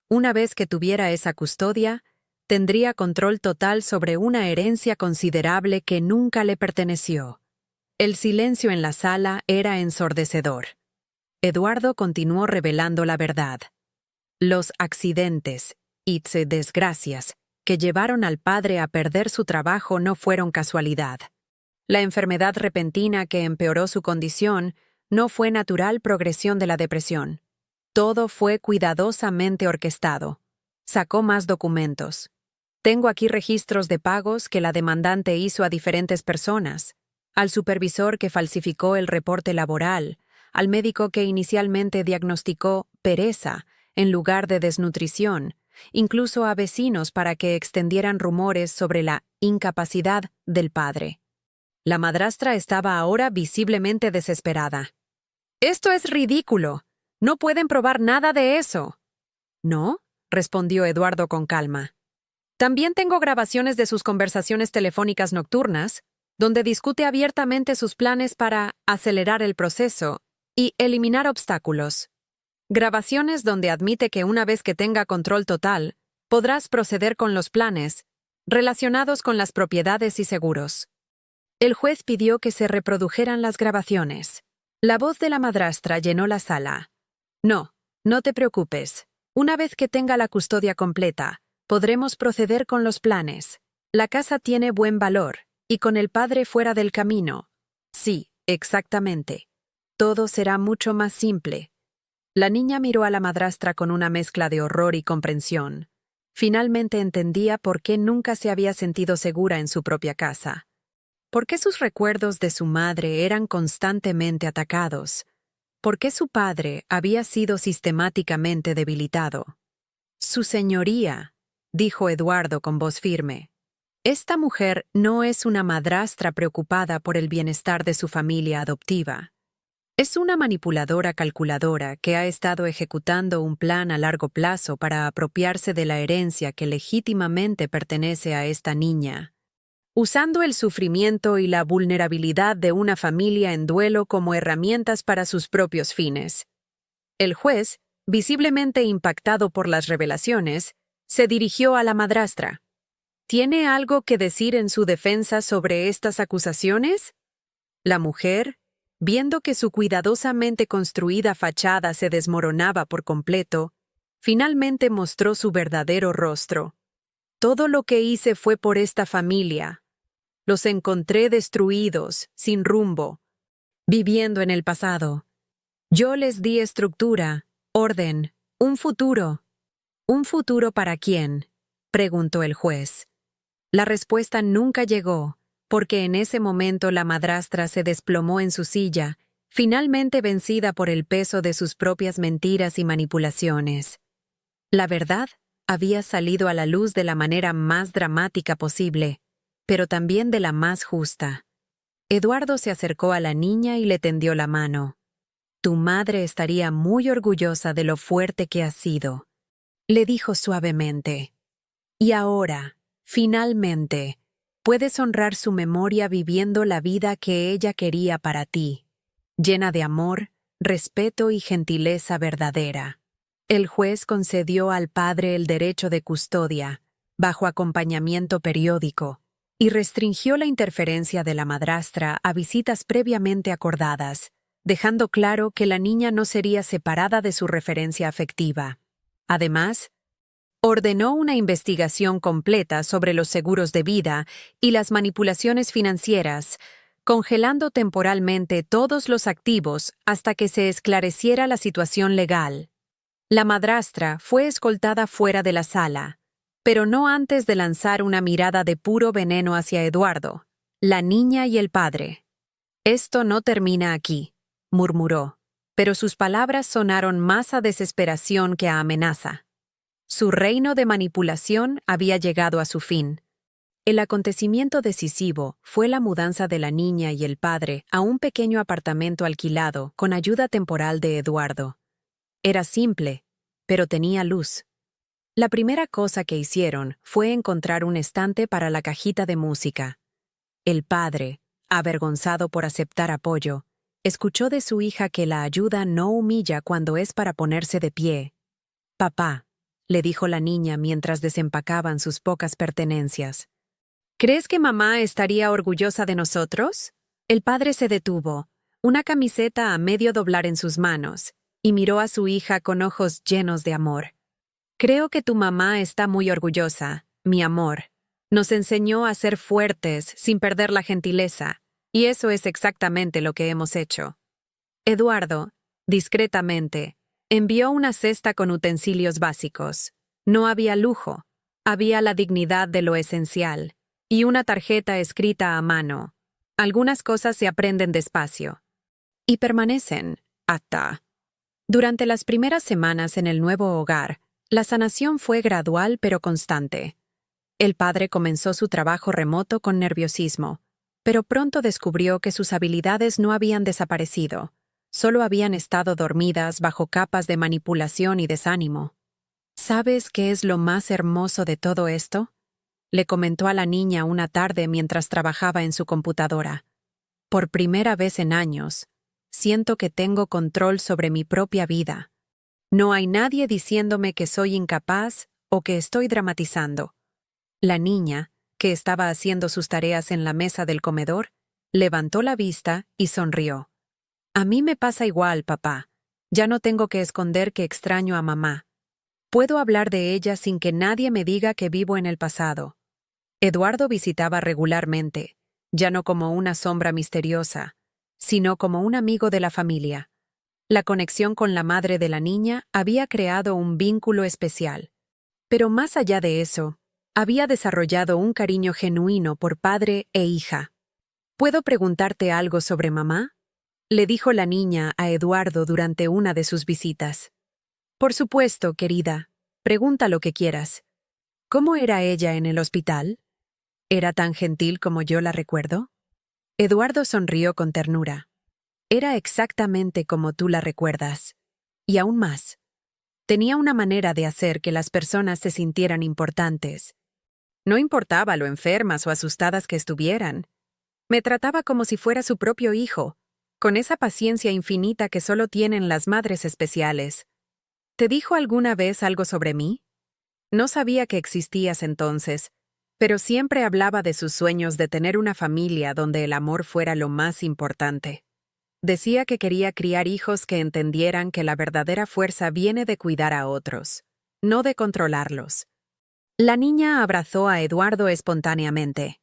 Speaker 1: Una vez que tuviera esa custodia, tendría control total sobre una herencia considerable que nunca le perteneció. El silencio en la sala era ensordecedor. Eduardo continuó revelando la verdad. Los accidentes y desgracias que llevaron al padre a perder su trabajo no fueron casualidad. La enfermedad repentina que empeoró su condición no fue natural progresión de la depresión. Todo fue cuidadosamente orquestado. Sacó más documentos. Tengo aquí registros de pagos que la demandante hizo a diferentes personas, al supervisor que falsificó el reporte laboral, al médico que inicialmente diagnosticó pereza en lugar de desnutrición, incluso a vecinos para que extendieran rumores sobre la incapacidad del padre. La madrastra estaba ahora visiblemente desesperada. «Esto es ridículo. No pueden probar nada de eso». «¿No?», respondió Eduardo con calma. «También tengo grabaciones de sus conversaciones telefónicas nocturnas, donde discute abiertamente sus planes para acelerar el proceso y eliminar obstáculos. Grabaciones donde admite que una vez que tenga control total, podrás proceder con los planes relacionados con las propiedades y seguros». El juez pidió que se reprodujeran las grabaciones. La voz de la madrastra llenó la sala. «No, no te preocupes. Una vez que tenga la custodia completa, podremos proceder con los planes. La casa tiene buen valor, y con el padre fuera del camino. Sí, exactamente. Todo será mucho más simple». La niña miró a la madrastra con una mezcla de horror y comprensión. Finalmente entendía por qué nunca se había sentido segura en su propia casa. ¿Por qué sus recuerdos de su madre eran constantemente atacados? ¿Por qué su padre había sido sistemáticamente debilitado? Su señoría, dijo Eduardo con voz firme. Esta mujer no es una madrastra preocupada por el bienestar de su familia adoptiva. Es una manipuladora calculadora que ha estado ejecutando un plan a largo plazo para apropiarse de la herencia que legítimamente pertenece a esta niña, usando el sufrimiento y la vulnerabilidad de una familia en duelo como herramientas para sus propios fines. El juez, visiblemente impactado por las revelaciones, se dirigió a la madrastra. ¿Tiene algo que decir en su defensa sobre estas acusaciones? La mujer, viendo que su cuidadosamente construida fachada se desmoronaba por completo, finalmente mostró su verdadero rostro. Todo lo que hice fue por esta familia. Los encontré destruidos, sin rumbo, viviendo en el pasado. Yo les di estructura, orden, un futuro. ¿Un futuro para quién?, preguntó el juez. La respuesta nunca llegó, porque en ese momento la madrastra se desplomó en su silla, finalmente vencida por el peso de sus propias mentiras y manipulaciones. La verdad había salido a la luz de la manera más dramática posible, pero también de la más justa. Eduardo se acercó a la niña y le tendió la mano. Tu madre estaría muy orgullosa de lo fuerte que has sido, le dijo suavemente. Y ahora, finalmente, puedes honrar su memoria viviendo la vida que ella quería para ti, llena de amor, respeto y gentileza verdadera. El juez concedió al padre el derecho de custodia, bajo acompañamiento periódico, y restringió la interferencia de la madrastra a visitas previamente acordadas, dejando claro que la niña no sería separada de su referencia afectiva. Además, ordenó una investigación completa sobre los seguros de vida y las manipulaciones financieras, congelando temporalmente todos los activos hasta que se esclareciera la situación legal. La madrastra fue escoltada fuera de la sala, pero no antes de lanzar una mirada de puro veneno hacia Eduardo, la niña y el padre. Esto no termina aquí, murmuró, pero sus palabras sonaron más a desesperación que a amenaza. Su reino de manipulación había llegado a su fin. El acontecimiento decisivo fue la mudanza de la niña y el padre a un pequeño apartamento alquilado con ayuda temporal de Eduardo. Era simple, pero tenía luz. La primera cosa que hicieron fue encontrar un estante para la cajita de música. El padre, avergonzado por aceptar apoyo, escuchó de su hija que la ayuda no humilla cuando es para ponerse de pie. Papá, le dijo la niña mientras desempacaban sus pocas pertenencias. ¿Crees que mamá estaría orgullosa de nosotros? El padre se detuvo, una camiseta a medio doblar en sus manos, y miró a su hija con ojos llenos de amor. Creo que tu mamá está muy orgullosa, mi amor. Nos enseñó a ser fuertes sin perder la gentileza, y eso es exactamente lo que hemos hecho. Eduardo, discretamente, envió una cesta con utensilios básicos. No había lujo, había la dignidad de lo esencial, y una tarjeta escrita a mano. Algunas cosas se aprenden despacio. Y permanecen, hasta. Durante las primeras semanas en el nuevo hogar, la sanación fue gradual pero constante. El padre comenzó su trabajo remoto con nerviosismo, pero pronto descubrió que sus habilidades no habían desaparecido. Solo habían estado dormidas bajo capas de manipulación y desánimo. ¿Sabes qué es lo más hermoso de todo esto?, le comentó a la niña una tarde mientras trabajaba en su computadora. Por primera vez en años, siento que tengo control sobre mi propia vida. No hay nadie diciéndome que soy incapaz o que estoy dramatizando. La niña, que estaba haciendo sus tareas en la mesa del comedor, levantó la vista y sonrió. A mí me pasa igual, papá. Ya no tengo que esconder que extraño a mamá. Puedo hablar de ella sin que nadie me diga que vivo en el pasado. Eduardo visitaba regularmente, ya no como una sombra misteriosa, sino como un amigo de la familia. La conexión con la madre de la niña había creado un vínculo especial. Pero más allá de eso, había desarrollado un cariño genuino por padre e hija. ¿Puedo preguntarte algo sobre mamá?, le dijo la niña a Eduardo durante una de sus visitas. Por supuesto, querida. Pregunta lo que quieras. ¿Cómo era ella en el hospital? ¿Era tan gentil como yo la recuerdo? Eduardo sonrió con ternura. Era exactamente como tú la recuerdas. Y aún más. Tenía una manera de hacer que las personas se sintieran importantes. No importaba lo enfermas o asustadas que estuvieran. Me trataba como si fuera su propio hijo, con esa paciencia infinita que solo tienen las madres especiales. ¿Te dijo alguna vez algo sobre mí? No sabía que existías entonces, pero siempre hablaba de sus sueños de tener una familia donde el amor fuera lo más importante. Decía que quería criar hijos que entendieran que la verdadera fuerza viene de cuidar a otros, no de controlarlos. La niña abrazó a Eduardo espontáneamente.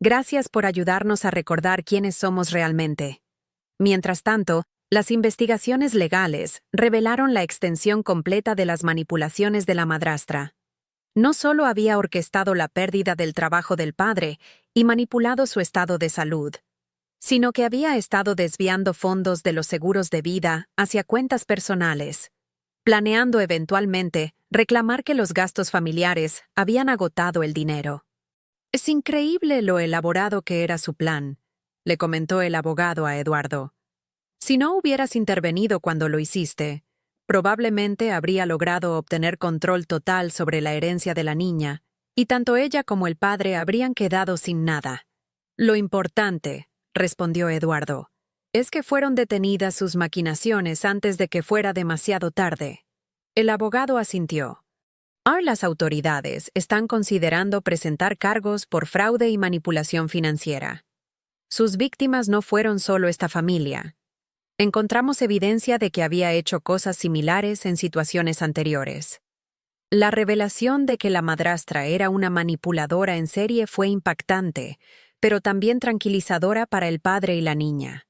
Speaker 1: Gracias por ayudarnos a recordar quiénes somos realmente. Mientras tanto, las investigaciones legales revelaron la extensión completa de las manipulaciones de la madrastra. No solo había orquestado la pérdida del trabajo del padre y manipulado su estado de salud, sino que había estado desviando fondos de los seguros de vida hacia cuentas personales, planeando eventualmente reclamar que los gastos familiares habían agotado el dinero. Es increíble lo elaborado que era su plan, le comentó el abogado a Eduardo. Si no hubieras intervenido cuando lo hiciste, probablemente habría logrado obtener control total sobre la herencia de la niña, y tanto ella como el padre habrían quedado sin nada. Lo importante, respondió Eduardo, es que fueron detenidas sus maquinaciones antes de que fuera demasiado tarde. El abogado asintió. Ahora las autoridades están considerando presentar cargos por fraude y manipulación financiera. Sus víctimas no fueron solo esta familia. Encontramos evidencia de que había hecho cosas similares en situaciones anteriores. La revelación de que la madrastra era una manipuladora en serie fue impactante, pero también tranquilizadora para el padre y la niña.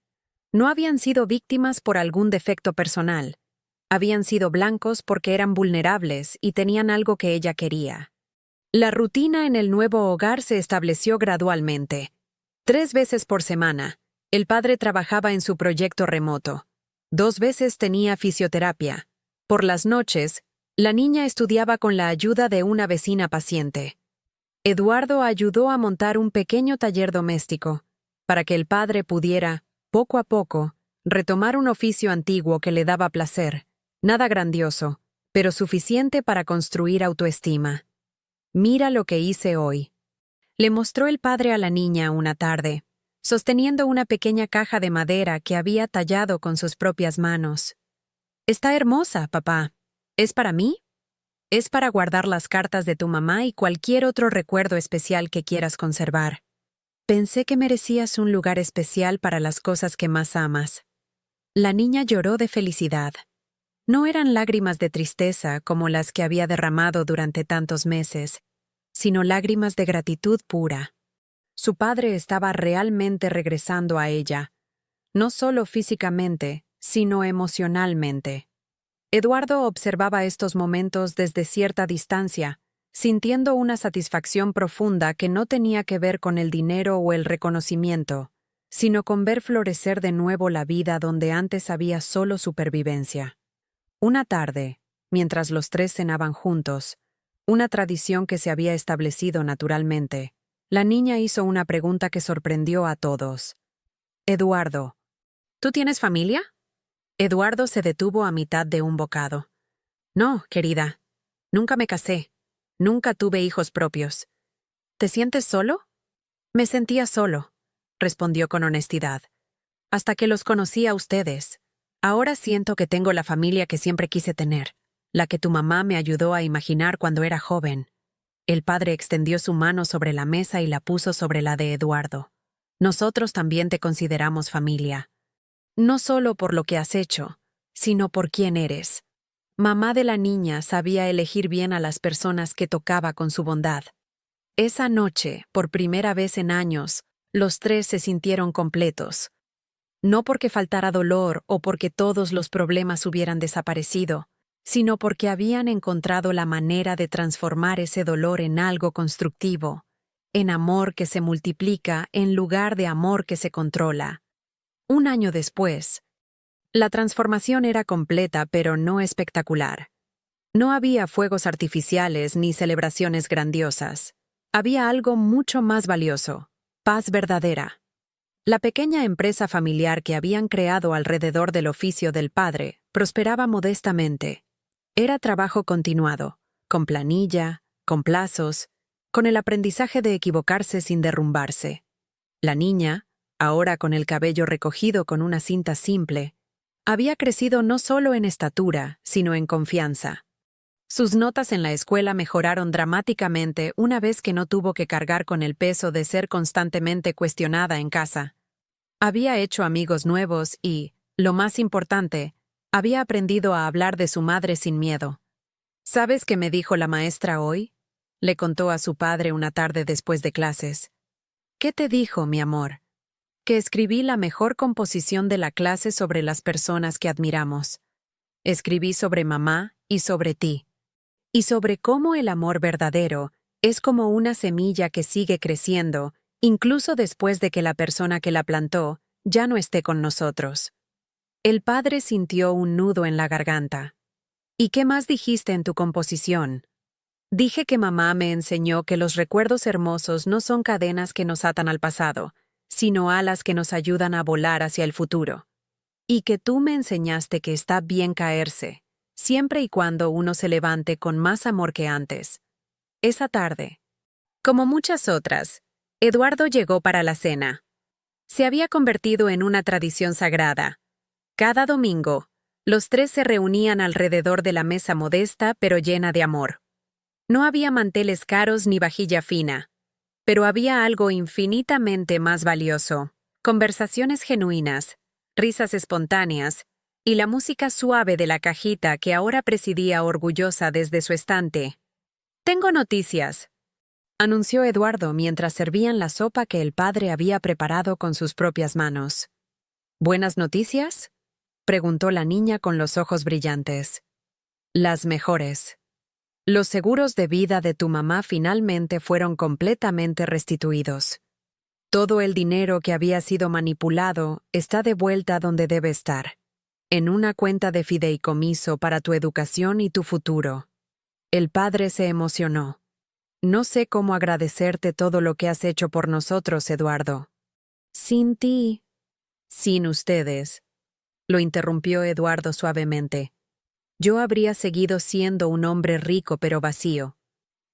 Speaker 1: No habían sido víctimas por algún defecto personal. Habían sido blancos porque eran vulnerables y tenían algo que ella quería. La rutina en el nuevo hogar se estableció gradualmente. 3 veces por semana, el padre trabajaba en su proyecto remoto. 2 veces tenía fisioterapia. Por las noches, la niña estudiaba con la ayuda de una vecina paciente. Eduardo ayudó a montar un pequeño taller doméstico, para que el padre pudiera, poco a poco, retomar un oficio antiguo que le daba placer, nada grandioso, pero suficiente para construir autoestima. Mira lo que hice hoy. Le mostró el padre a la niña una tarde, sosteniendo una pequeña caja de madera que había tallado con sus propias manos. Está hermosa, papá. ¿Es para mí? Es para guardar las cartas de tu mamá y cualquier otro recuerdo especial que quieras conservar. Pensé que merecías un lugar especial para las cosas que más amas. La niña lloró de felicidad. No eran lágrimas de tristeza como las que había derramado durante tantos meses, sino lágrimas de gratitud pura. Su padre estaba realmente regresando a ella, no solo físicamente, sino emocionalmente. Eduardo observaba estos momentos desde cierta distancia, sintiendo una satisfacción profunda que no tenía que ver con el dinero o el reconocimiento, sino con ver florecer de nuevo la vida donde antes había solo supervivencia. Una tarde, mientras los 3 cenaban juntos, una tradición que se había establecido naturalmente, la niña hizo una pregunta que sorprendió a todos. Eduardo, ¿tú tienes familia? Eduardo se detuvo a mitad de un bocado. No, querida. Nunca me casé. Nunca tuve hijos propios. ¿Te sientes solo? Me sentía solo, respondió con honestidad. Hasta que los conocí a ustedes. Ahora siento que tengo la familia que siempre quise tener, la que tu mamá me ayudó a imaginar cuando era joven. El padre extendió su mano sobre la mesa y la puso sobre la de Eduardo. Nosotros también te consideramos familia. No solo por lo que has hecho, sino por quién eres. Mamá de la niña sabía elegir bien a las personas que tocaba con su bondad. Esa noche, por primera vez en años, los 3 se sintieron completos. No porque faltara dolor o porque todos los problemas hubieran desaparecido, sino porque habían encontrado la manera de transformar ese dolor en algo constructivo, en amor que se multiplica en lugar de amor que se controla. Un año después, la transformación era completa pero no espectacular. No había fuegos artificiales ni celebraciones grandiosas. Había algo mucho más valioso: paz verdadera. La pequeña empresa familiar que habían creado alrededor del oficio del padre prosperaba modestamente. Era trabajo continuado, con planilla, con plazos, con el aprendizaje de equivocarse sin derrumbarse. La niña, ahora con el cabello recogido con una cinta simple, había crecido no solo en estatura, sino en confianza. Sus notas en la escuela mejoraron dramáticamente una vez que no tuvo que cargar con el peso de ser constantemente cuestionada en casa. Había hecho amigos nuevos y, lo más importante, había aprendido a hablar de su madre sin miedo. ¿Sabes qué me dijo la maestra hoy?, le contó a su padre una tarde después de clases. ¿Qué te dijo, mi amor? Que escribí la mejor composición de la clase sobre las personas que admiramos. Escribí sobre mamá y sobre ti. Y sobre cómo el amor verdadero es como una semilla que sigue creciendo, incluso después de que la persona que la plantó ya no esté con nosotros. El padre sintió un nudo en la garganta. ¿Y qué más dijiste en tu composición? Dije que mamá me enseñó que los recuerdos hermosos no son cadenas que nos atan al pasado, sino alas que nos ayudan a volar hacia el futuro. Y que tú me enseñaste que está bien caerse, siempre y cuando uno se levante con más amor que antes. Esa tarde, como muchas otras, Eduardo llegó para la cena. Se había convertido en una tradición sagrada. Cada domingo, los tres se reunían alrededor de la mesa modesta pero llena de amor. No había manteles caros ni vajilla fina, pero había algo infinitamente más valioso: conversaciones genuinas, risas espontáneas y la música suave de la cajita que ahora presidía orgullosa desde su estante. «Tengo noticias», anunció Eduardo mientras servían la sopa que el padre había preparado con sus propias manos. «¿Buenas noticias?», preguntó la niña con los ojos brillantes. «Las mejores. Los seguros de vida de tu mamá finalmente fueron completamente restituidos. Todo el dinero que había sido manipulado está de vuelta donde debe estar, en una cuenta de fideicomiso para tu educación y tu futuro». El padre se emocionó. «No sé cómo agradecerte todo lo que has hecho por nosotros, Eduardo». «Sin ti». «Sin ustedes», lo interrumpió Eduardo suavemente. «Yo habría seguido siendo un hombre rico pero vacío.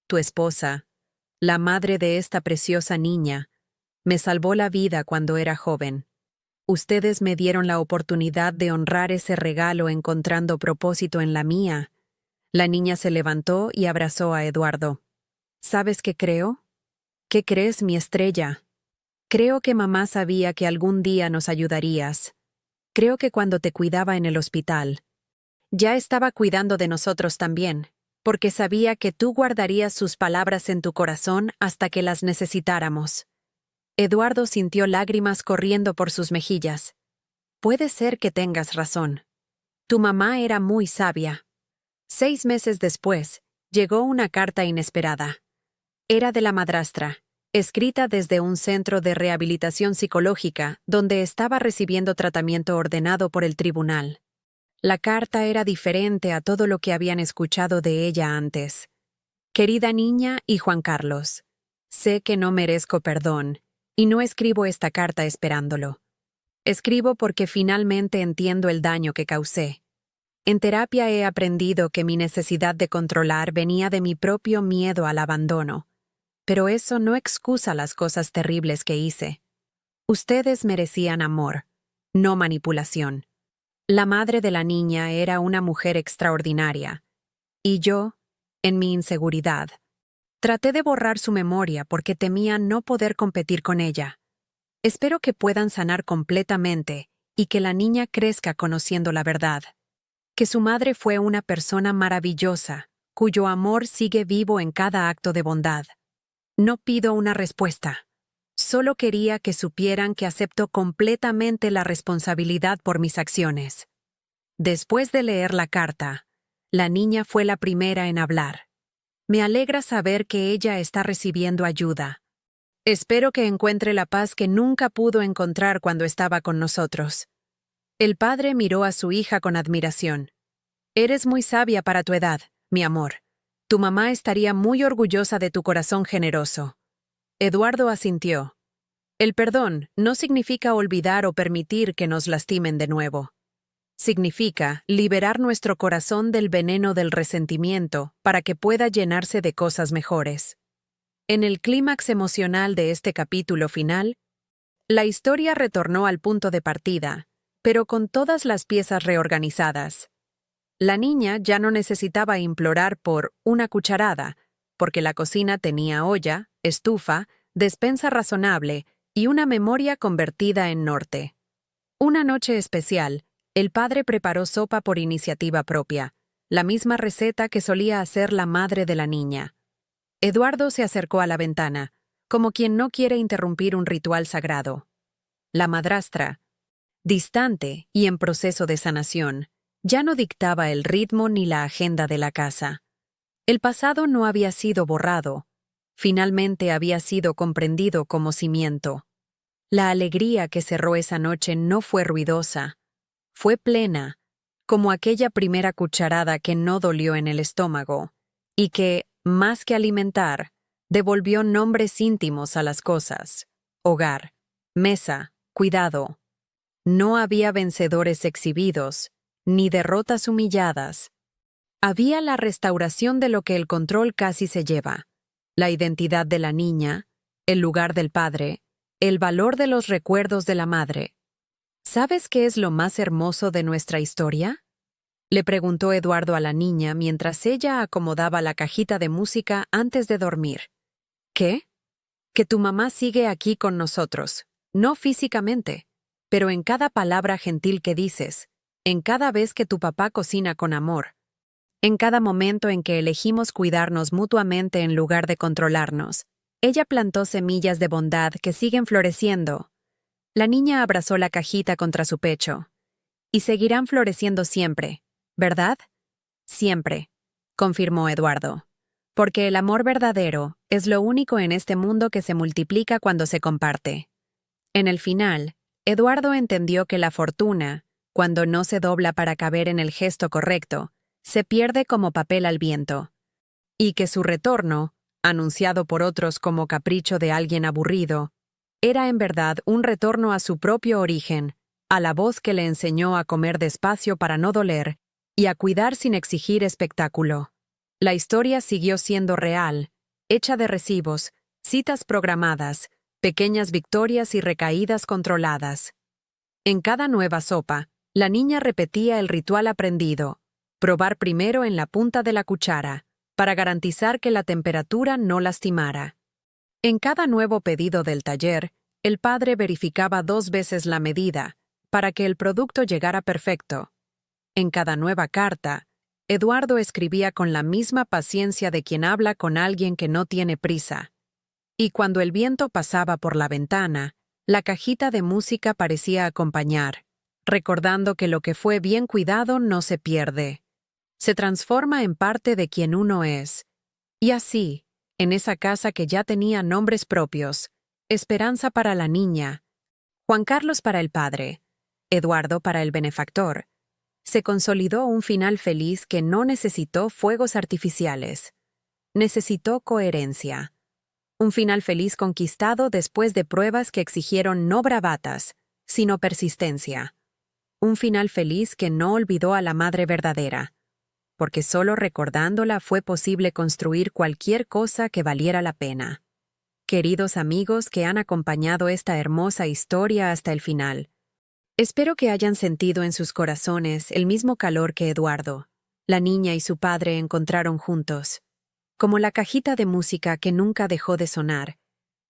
Speaker 1: Tu esposa, la madre de esta preciosa niña, me salvó la vida cuando era joven. Ustedes me dieron la oportunidad de honrar ese regalo encontrando propósito en la mía». La niña se levantó y abrazó a Eduardo. «¿Sabes qué creo? ¿Qué crees, mi estrella? Creo que mamá sabía que algún día nos ayudarías. Creo que cuando te cuidaba en el hospital, ya estaba cuidando de nosotros también, porque sabía que tú guardarías sus palabras en tu corazón hasta que las necesitáramos». Eduardo sintió lágrimas corriendo por sus mejillas. «Puede ser que tengas razón. Tu mamá era muy sabia». 6 meses después, llegó una carta inesperada. Era de la madrastra, escrita desde un centro de rehabilitación psicológica donde estaba recibiendo tratamiento ordenado por el tribunal. La carta era diferente a todo lo que habían escuchado de ella antes. «Querida niña y Juan Carlos, sé que no merezco perdón, y no escribo esta carta esperándolo. Escribo porque finalmente entiendo el daño que causé. En terapia he aprendido que mi necesidad de controlar venía de mi propio miedo al abandono, pero eso no excusa las cosas terribles que hice. Ustedes merecían amor, no manipulación. La madre de la niña era una mujer extraordinaria, y yo, en mi inseguridad, traté de borrar su memoria porque temía no poder competir con ella. Espero que puedan sanar completamente y que la niña crezca conociendo la verdad. Que su madre fue una persona maravillosa, cuyo amor sigue vivo en cada acto de bondad. No pido una respuesta. Solo quería que supieran que acepto completamente la responsabilidad por mis acciones». Después de leer la carta, La niña fue la primera en hablar. Me alegra saber que ella está recibiendo ayuda. Espero que encuentre la paz que nunca pudo encontrar cuando estaba con nosotros. El padre miró a su hija con admiración. Eres muy sabia para tu edad, mi amor. Tu mamá estaría muy orgullosa de tu corazón generoso. Eduardo asintió. El perdón no significa olvidar o permitir que nos lastimen de nuevo. Significa liberar nuestro corazón del veneno del resentimiento para que pueda llenarse de cosas mejores. En el clímax emocional de este capítulo final, la historia retornó al punto de partida, pero con todas las piezas reorganizadas. La niña ya no necesitaba implorar por una cucharada, porque la cocina tenía olla, estufa, despensa razonable y una memoria convertida en norte. Una noche especial, el padre preparó sopa por iniciativa propia, la misma receta que solía hacer la madre de la niña. Eduardo se acercó a la ventana, como quien no quiere interrumpir un ritual sagrado. La madrastra, distante y en proceso de sanación, ya no dictaba el ritmo ni la agenda de la casa. El pasado no había sido borrado, finalmente había sido comprendido como cimiento. La alegría que cerró esa noche no fue ruidosa, fue plena, como aquella primera cucharada que no dolió en el estómago, y que, más que alimentar, devolvió nombres íntimos a las cosas: hogar, mesa, cuidado. No había vencedores exhibidos, ni derrotas humilladas. Había la restauración de lo que el control casi se lleva: la identidad de la niña, el lugar del padre, el valor de los recuerdos de la madre. ¿Sabes qué es lo más hermoso de nuestra historia?, le preguntó Eduardo a la niña mientras ella acomodaba la cajita de música antes de dormir. ¿Qué? Que tu mamá sigue aquí con nosotros, no físicamente, pero en cada palabra gentil que dices, en cada vez que tu papá cocina con amor, en cada momento en que elegimos cuidarnos mutuamente en lugar de controlarnos. Ella plantó semillas de bondad que siguen floreciendo. La niña abrazó la cajita contra su pecho. Y seguirán floreciendo siempre, ¿verdad? Siempre, confirmó Eduardo. Porque el amor verdadero es lo único en este mundo que se multiplica cuando se comparte. En el final, Eduardo entendió que la fortuna, cuando no se dobla para caber en el gesto correcto, se pierde como papel al viento. Y que su retorno, anunciado por otros como capricho de alguien aburrido, era en verdad un retorno a su propio origen, a la voz que le enseñó a comer despacio para no doler y a cuidar sin exigir espectáculo. La historia siguió siendo real, hecha de recibos, citas programadas, pequeñas victorias y recaídas controladas. En cada nueva sopa, la niña repetía el ritual aprendido: probar primero en la punta de la cuchara, para garantizar que la temperatura no lastimara. En cada nuevo pedido del taller, el padre verificaba 2 veces la medida, para que el producto llegara perfecto. En cada nueva carta, Eduardo escribía con la misma paciencia de quien habla con alguien que no tiene prisa. Y cuando el viento pasaba por la ventana, la cajita de música parecía acompañar, recordando que lo que fue bien cuidado no se pierde. Se transforma en parte de quien uno es. Y así, en esa casa que ya tenía nombres propios: Esperanza para la niña, Juan Carlos para el padre, Eduardo para el benefactor, se consolidó un final feliz que no necesitó fuegos artificiales. Necesitó coherencia. Un final feliz conquistado después de pruebas que exigieron no bravatas, sino persistencia. Un final feliz que no olvidó a la madre verdadera, porque solo recordándola fue posible construir cualquier cosa que valiera la pena. Queridos amigos que han acompañado esta hermosa historia hasta el final, espero que hayan sentido en sus corazones el mismo calor que Eduardo, la niña y su padre encontraron juntos. Como la cajita de música que nunca dejó de sonar,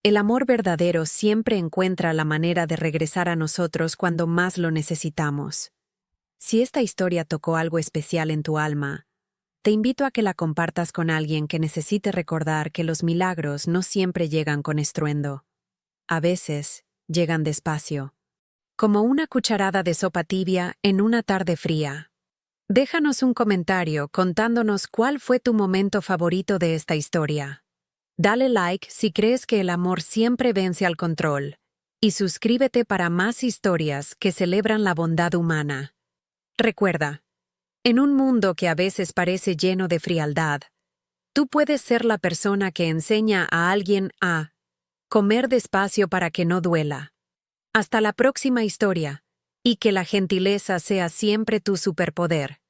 Speaker 1: el amor verdadero siempre encuentra la manera de regresar a nosotros cuando más lo necesitamos. Si esta historia tocó algo especial en tu alma, te invito a que la compartas con alguien que necesite recordar que los milagros no siempre llegan con estruendo. A veces, llegan despacio, como una cucharada de sopa tibia en una tarde fría. Déjanos un comentario contándonos cuál fue tu momento favorito de esta historia. Dale like si crees que el amor siempre vence al control. Y suscríbete para más historias que celebran la bondad humana. Recuerda, en un mundo que a veces parece lleno de frialdad, tú puedes ser la persona que enseña a alguien a comer despacio para que no duela. Hasta la próxima historia, y que la gentileza sea siempre tu superpoder.